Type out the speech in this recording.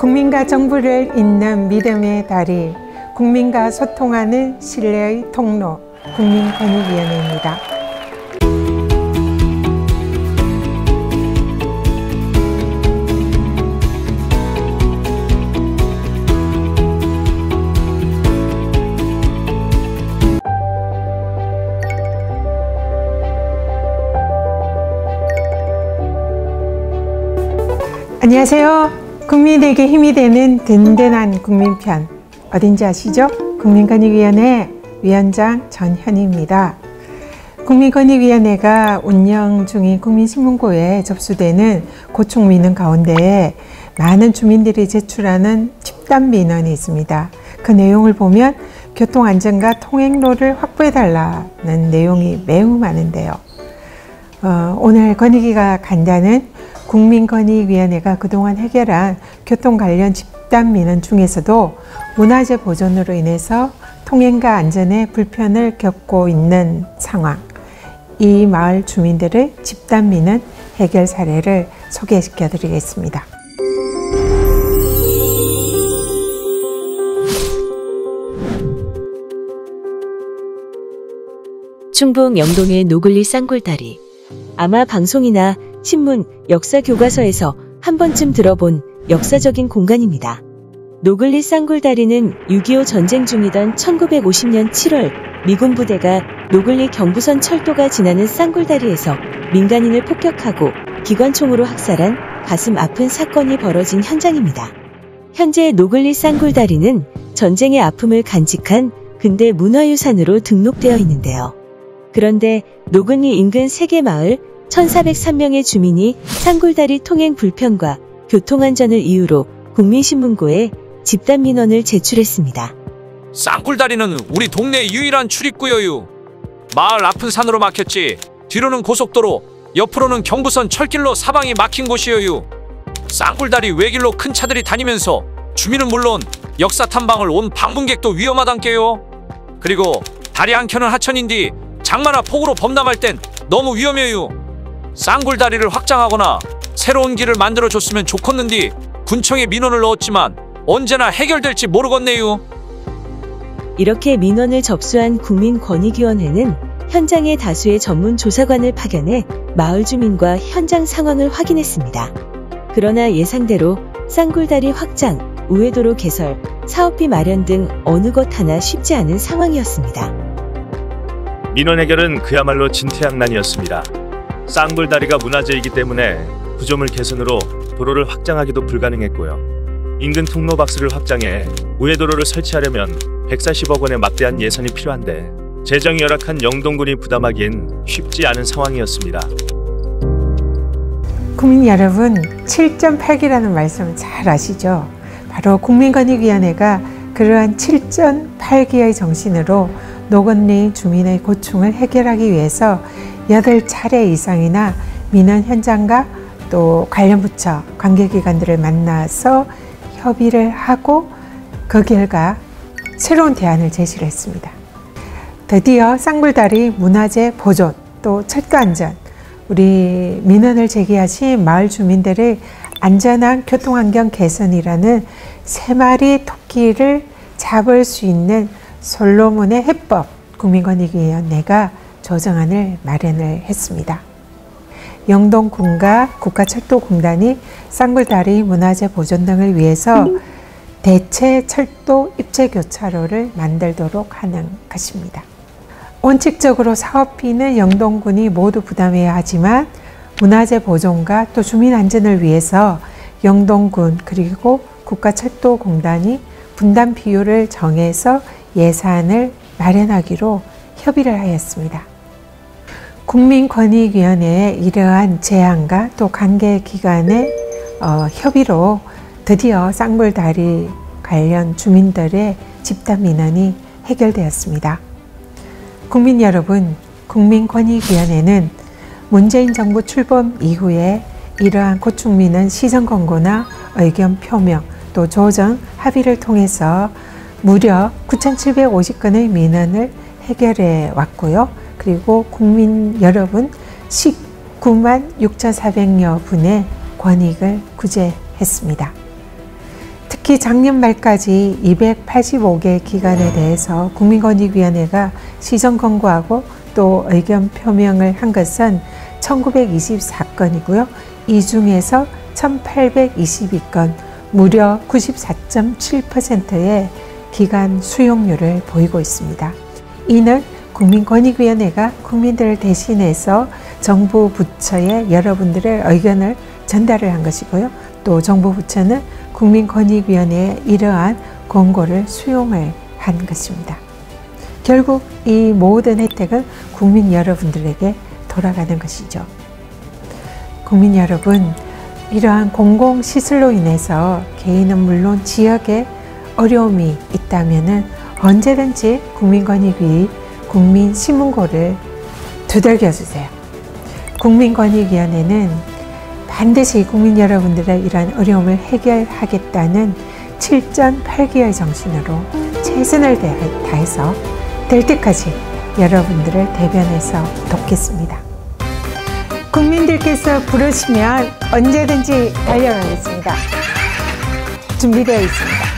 국민과 정부를 잇는 믿음의 다리, 국민과 소통하는 신뢰의 통로, 국민권익위원회입니다. 안녕하세요. 국민에게 힘이 되는 든든한 국민편, 어딘지 아시죠? 국민권익위원회 위원장 전현희입니다. 국민권익위원회가 운영 중인 국민신문고에 접수되는 고충민원 가운데 많은 주민들이 제출하는 집단민원이 있습니다. 그 내용을 보면 교통안전과 통행로를 확보해달라는 내용이 매우 많은데요. 오늘 권익위가 간다는 국민권익위원회가 그동안 해결한 교통 관련 집단민원 중에서도 문화재 보존으로 인해서 통행과 안전에 불편을 겪고 있는 상황, 이 마을 주민들의 집단민원 해결 사례를 소개시켜 드리겠습니다. 충북 영동의 노글리 쌍굴다리. 아마 방송이나 신문, 역사 교과서에서 한 번쯤 들어본 역사적인 공간입니다. 노글리 쌍굴다리는 6.25 전쟁 중이던 1950년 7월 미군 부대가 노글리 경부선 철도가 지나는 쌍굴다리에서 민간인을 폭격하고 기관총으로 학살한 가슴 아픈 사건이 벌어진 현장입니다. 현재 노글리 쌍굴다리는 전쟁의 아픔을 간직한 근대 문화유산으로 등록되어 있는데요. 그런데 노글리 인근 3개 마을 1,403명의 주민이 쌍굴다리 통행 불편과 교통안전을 이유로 국민신문고에 집단민원을 제출했습니다. 쌍굴다리는 우리 동네 유일한 출입구여유. 마을 앞은 산으로 막혔지 뒤로는 고속도로, 옆으로는 경부선 철길로 사방이 막힌 곳이여유. 쌍굴다리 외길로 큰 차들이 다니면서 주민은 물론 역사 탐방을 온 방문객도 위험하단께요. 그리고 다리 한켠은 하천인디 장마나 폭우로 범람할 땐 너무 위험해요. 쌍굴다리를 확장하거나 새로운 길을 만들어줬으면 좋겠는디 군청에 민원을 넣었지만 언제나 해결될지 모르겠네요. 이렇게 민원을 접수한 국민권익위원회는 현장에 다수의 전문 조사관을 파견해 마을 주민과 현장 상황을 확인했습니다. 그러나 예상대로 쌍굴다리 확장, 우회도로 개설, 사업비 마련 등 어느 것 하나 쉽지 않은 상황이었습니다. 민원 해결은 그야말로 진퇴양난이었습니다. 쌍굴다리가 문화재이기 때문에 구조물 개선으로 도로를 확장하기도 불가능했고요. 인근 통로박스를 확장해 우회도로를 설치하려면 140억 원의 막대한 예산이 필요한데 재정이 열악한 영동군이 부담하기엔 쉽지 않은 상황이었습니다. 국민 여러분, 7.8기라는 말씀은 잘 아시죠? 바로 국민권익위원회가 그러한 7.8기의 정신으로 노글리 주민의 고충을 해결하기 위해서 8차례 이상이나 민원 현장과 또 관련 부처, 관계기관들을 만나서 협의를 하고 그 결과 새로운 대안을 제시를 했습니다. 드디어 쌍굴다리 문화재 보존, 또 철도 안전, 우리 민원을 제기하신 마을 주민들의 안전한 교통환경 개선이라는 3마리 토끼를 잡을 수 있는 솔로몬의 해법 국민권익위원회가 조정안을 마련을 했습니다. 영동군과 국가철도공단이 쌍굴다리 문화재 보존 등을 위해서 대체 철도 입체교차로를 만들도록 하는 것입니다. 원칙적으로 사업비는 영동군이 모두 부담해야 하지만 문화재 보존과 또 주민 안전을 위해서 영동군 그리고 국가철도공단이 분담 비율을 정해서 예산을 마련하기로 협의를 하였습니다. 국민권익위원회의 이러한 제안과 또 관계기관의 협의로 드디어 쌍굴다리 관련 주민들의 집단민원이 해결되었습니다. 국민 여러분, 국민권익위원회는 문재인 정부 출범 이후에 이러한 고충민원 시정 권고나 의견 표명 또 조정 합의를 통해서 무려 9,750건의 민원을 해결해 왔고요. 그리고 국민 여러분 19만 6,400여 분의 권익을 구제했습니다. 특히 작년 말까지 285개 기관에 대해서 국민권익위원회가 시정 권고하고 또 의견 표명을 한 것은 1924건이고요. 이 중에서 1822건, 무려 94.7%의 기관 수용률을 보이고 있습니다. 이는 국민권익위원회가 국민들을 대신해서 정부 부처에 여러분들의 의견을 전달을 한 것이고요. 또 정부 부처는 국민권익위원회의 이러한 권고를 수용을 한 것입니다. 결국 이 모든 혜택은 국민 여러분들에게 돌아가는 것이죠. 국민 여러분, 이러한 공공시설로 인해서 개인은 물론 지역에 어려움이 있다면 언제든지 국민권익위 국민신문고를 두들겨 주세요. 국민권익위원회는 반드시 국민 여러분들의 이러한 어려움을 해결하겠다는 7전8기의 정신으로 최선을 다해서 될 때까지 여러분들을 대변해서 돕겠습니다. 국민들께서 부르시면 언제든지 달려가겠습니다. 준비되어 있습니다.